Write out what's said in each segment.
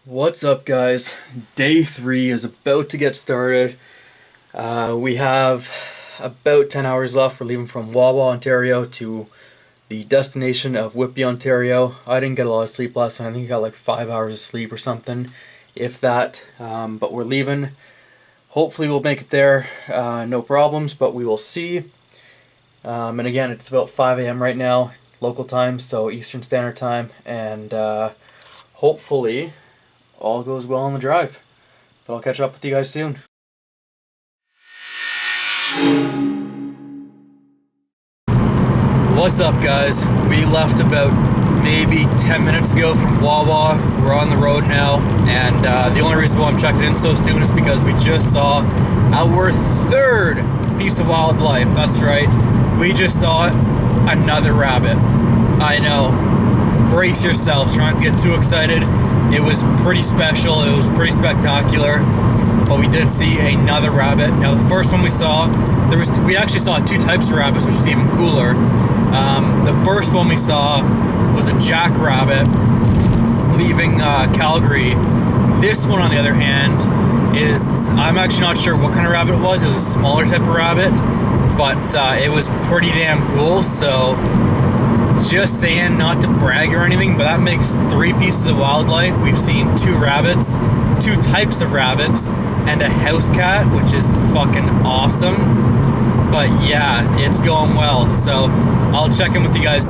What's up, guys? Day 3 is about to get started. We have about 10 hours left. We're leaving from Wawa, Ontario to the destination of Whitby, Ontario. I didn't get a lot of sleep last night. I think I got like 5 hours of sleep or something, if that. But we're leaving. Hopefully we'll make it there. No problems, but we will see. And again, it's about 5 a.m. right now, local time, so Eastern Standard Time. And hopefully all goes well on the drive. But I'll catch up with you guys soon. What's up, guys? We left about maybe 10 minutes ago from Wawa. We're on the road now, and the only reason why I'm checking in so soon is because we just saw our third piece of wildlife. That's right, we just saw another rabbit. I know, brace yourselves, trying to get too excited. It was pretty special, it was pretty spectacular, but we did see another rabbit. Now the first one we saw, we actually saw two types of rabbits, which is even cooler. The first one we saw was a jackrabbit leaving Calgary. This one, on the other hand, I'm actually not sure what kind of rabbit it was. It was a smaller type of rabbit, but it was pretty damn cool. So just saying, not to brag or anything, but that makes 3 pieces of wildlife. We've seen 2 rabbits, 2 types of rabbits, and a house cat, which is fucking awesome. But yeah, it's going well. So I'll check in with you guys.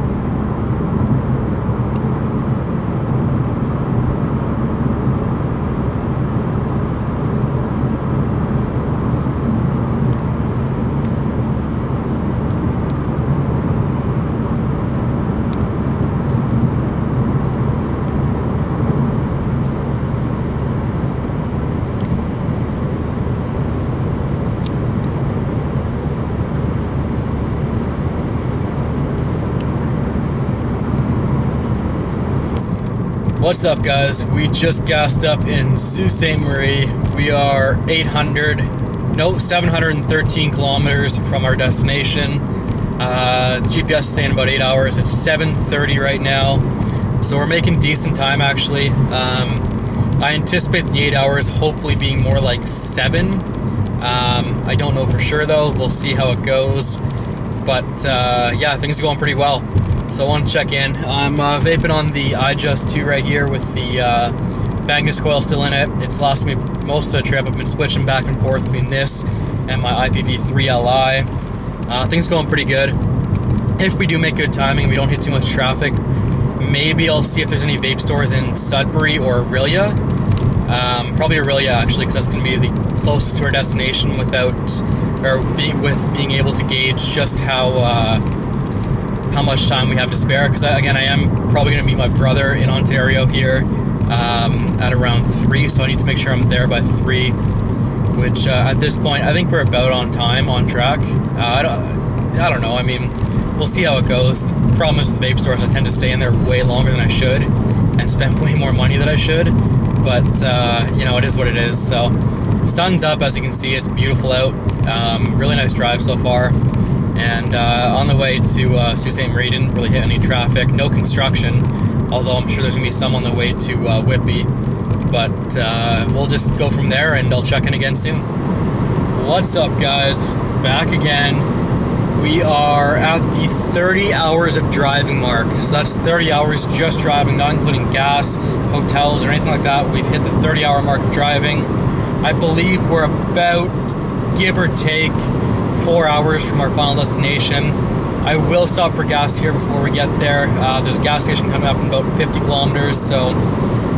What's up, guys? We just gassed up in Sault Ste. Marie. We are 713 kilometers from our destination. GPS is saying about 8 hours. It's 7:30 right now, so we're making decent time actually. I anticipate the 8 hours hopefully being more like 7. I don't know for sure though. We'll see how it goes. But yeah, things are going pretty well. So I want to check in. I'm vaping on the iJust 2 right here with the Magnus coil still in it. It's lasted me most of the trip. I've been switching back and forth between this and my IPv3 Li. Things are going pretty good. If we do make good timing, we don't hit too much traffic, maybe I'll see if there's any vape stores in Sudbury or Orillia. Probably Orillia actually, because that's going to be the closest to our destination with being able to gauge just how much time we have to spare, because I am probably going to meet my brother in Ontario here at around 3, so I need to make sure I'm there by 3, which at this point I think we're about on time, on track. I don't know, I mean, we'll see how it goes. The problem is with the vape stores, I tend to stay in there way longer than I should and spend way more money than I should, but you know, it is what it is. So sun's up, as you can see, it's beautiful out. Really nice drive so far. And on the way to Sault Ste. Marie, didn't really hit any traffic, no construction, although I'm sure there's going to be some on the way to Whitby. But we'll just go from there, and I'll check in again soon. What's up, guys? Back again. We are at the 30 hours of driving mark. So that's 30 hours just driving, not including gas, hotels, or anything like that. We've hit the 30-hour mark of driving. I believe we're about, give or take, 4 hours from our final destination. I will stop for gas here before we get there. There's a gas station coming up in about 50 kilometers, so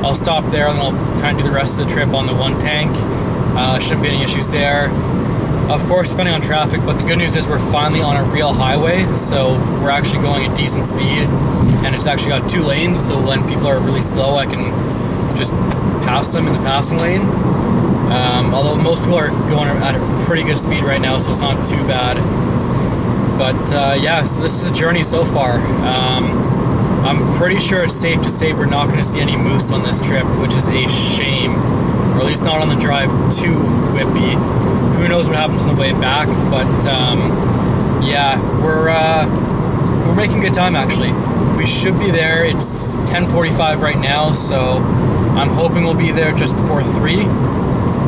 I'll stop there and then I'll kind of do the rest of the trip on the one tank. Shouldn't be any issues there. Of course, depending on traffic, but the good news is we're finally on a real highway, so we're actually going at decent speed, and it's actually got 2 lanes, so when people are really slow, I can just pass them in the passing lane. Although most people are going at a pretty good speed right now, so it's not too bad. But yeah, so this is a journey so far. I'm pretty sure it's safe to say we're not going to see any moose on this trip, which is a shame, or at least not on the drive to Whitby. Who knows what happens on the way back, but yeah, we're making good time actually. We should be there. It's 10:45 right now, so I'm hoping we'll be there just before 3,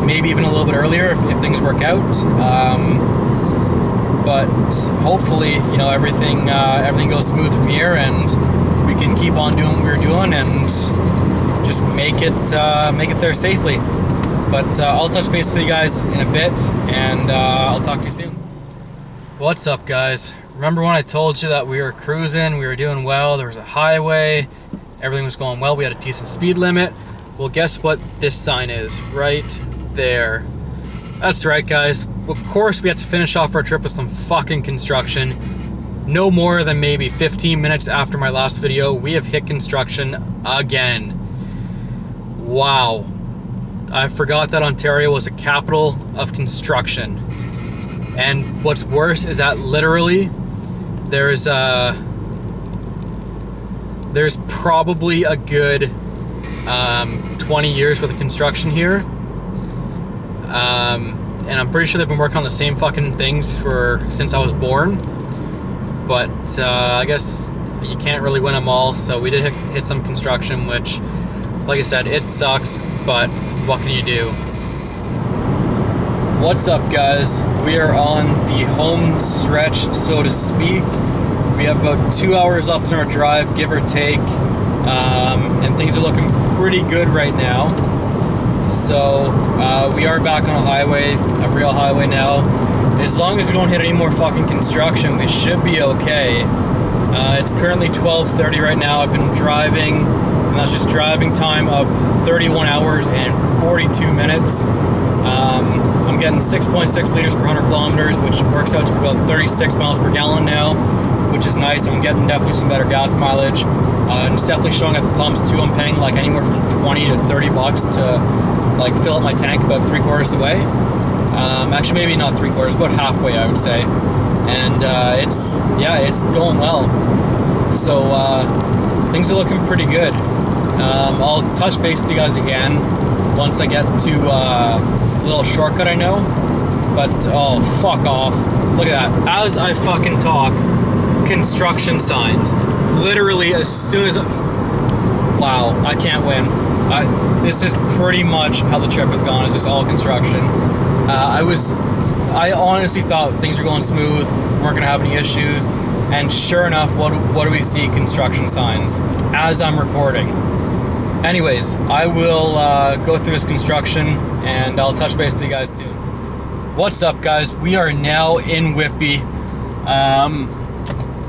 maybe even a little bit earlier if things work out. But hopefully, you know, everything goes smooth from here, and we can keep on doing what we're doing and just make it there safely. But I'll touch base with you guys in a bit, and I'll talk to you soon. What's up, guys? Remember when I told you that we were cruising, we were doing well, there was a highway, everything was going well, we had a decent speed limit? Well, guess what this sign is? Right there. That's right, guys. Of course, we had to finish off our trip with some fucking construction. No more than maybe 15 minutes after my last video, we have hit construction again. Wow. I forgot that Ontario was the capital of construction. And what's worse is that literally there's probably a good 20 years worth of construction here. And I'm pretty sure they've been working on the same fucking things since I was born. But I guess you can't really win them all, so we did hit some construction, which, like I said, it sucks, but what can you do? What's up, guys? We are on the home stretch, so to speak. We have about 2 hours left in our drive, give or take, and things are looking pretty good right now. So we are back on a highway, a real highway now. As long as we don't hit any more fucking construction, we should be okay. It's currently 12:30 right now. I've been driving, and that's just driving time of 31 hours and 42 minutes. I'm getting 6.6 liters per 100 kilometers, which works out to about 36 miles per gallon now, which is nice. I'm getting definitely some better gas mileage. And it's definitely showing at the pumps too. I'm paying like anywhere from 20 to 30 bucks to like fill up my tank about 3/4 the way. Actually, maybe not 3/4, about halfway, I would say. And it's going well. So things are looking pretty good. I'll touch base with you guys again once I get to a little shortcut I know. But oh, fuck off! Look at that. As I fucking talk, construction signs. Literally as soon as wow, I can't win. This is pretty much how the trip has gone. It's just all construction. I honestly thought things were going smooth, weren't gonna have any issues, and sure enough, what do we see? Construction signs as I'm recording. Anyways, I will go through this construction, and I'll touch base with you guys soon. What's up, guys? We are now in Whitby.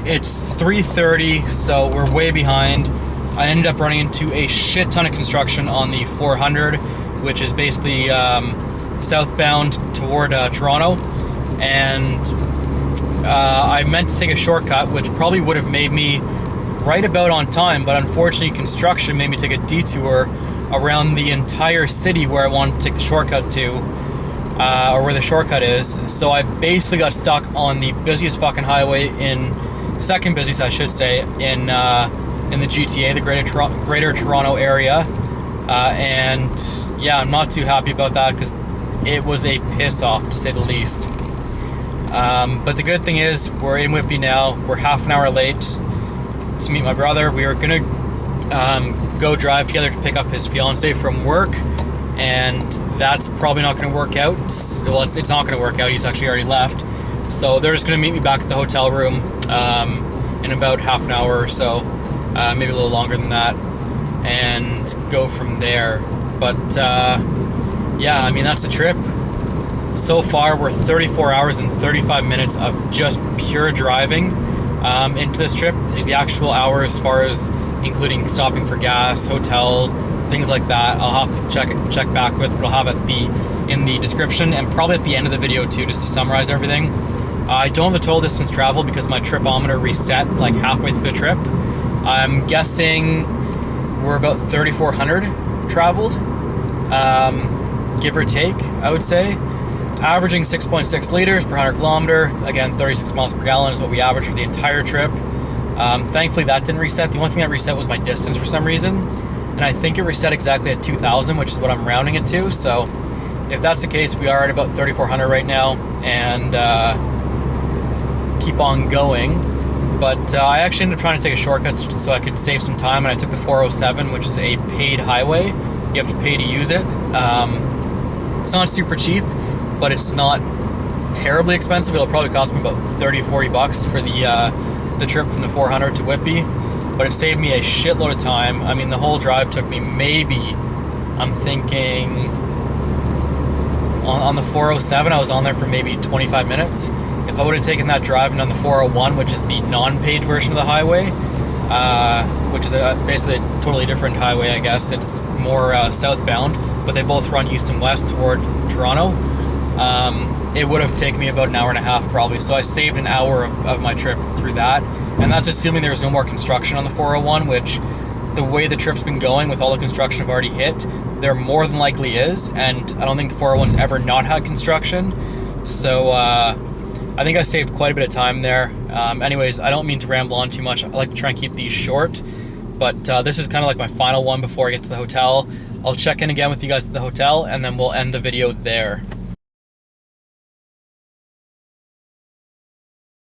It's 3:30, so we're way behind. I ended up running into a shit ton of construction on the 400, which is basically southbound toward Toronto, and I meant to take a shortcut, which probably would have made me right about on time, but unfortunately construction made me take a detour around the entire city where I wanted to take the shortcut to, or where the shortcut is. So I basically got stuck on the busiest fucking highway second busiest, I should say, in the GTA, the Greater Toronto area, and yeah, I'm not too happy about that because it was a piss off, to say the least. But the good thing is we're in Whitby now. We're half an hour late to meet my brother. We were gonna go drive together to pick up his fiance from work, and that's probably not going to work out. Well, it's not going to work out. He's actually already left. So they're just going to meet me back at the hotel room in about half an hour or so, maybe a little longer than that, and go from there. But yeah, I mean, that's the trip. So far, we're 34 hours and 35 minutes of just pure driving into this trip. The actual hours, as far as including stopping for gas, hotel, things like that, I'll have to check back with, but I'll have it in the description and probably at the end of the video too, just to summarize everything. I don't have the total distance traveled because my tripometer reset like halfway through the trip. I'm guessing we're about 3,400 traveled, give or take, I would say. Averaging 6.6 liters per 100 kilometer. Again, 36 miles per gallon is what we averaged for the entire trip. Thankfully that didn't reset. The only thing that reset was my distance for some reason. And I think it reset exactly at 2,000, which is what I'm rounding it to. So if that's the case, we are at about 3,400 right now, and keep on going. But I actually ended up trying to take a shortcut so I could save some time, and I took the 407, which is a paid highway. you have to pay to use it. It's not super cheap, but it's not terribly expensive. It'll probably cost me about 30-40 bucks for the trip from the 400 to Whitby, but it saved me a shitload of time. I mean, the whole drive took me maybe, I'm thinking, on the 407, I was on there for maybe 25 minutes. If I would have taken that drive and done the 401, which is the non-paved version of the highway, which is basically a totally different highway, I guess. It's more southbound, but they both run east and west toward Toronto. It would have taken me about an hour and a half probably, so I saved an hour of my trip through that, and that's assuming there's no more construction on the 401, which, the way the trip's been going with all the construction I've already hit, there more than likely is, and I don't think the 401's ever not had construction, so I think I saved quite a bit of time there. Anyways, I don't mean to ramble on too much. I like to try and keep these short, but this is kind of like my final one before I get to the hotel. I'll check in again with you guys at the hotel, and then we'll end the video there.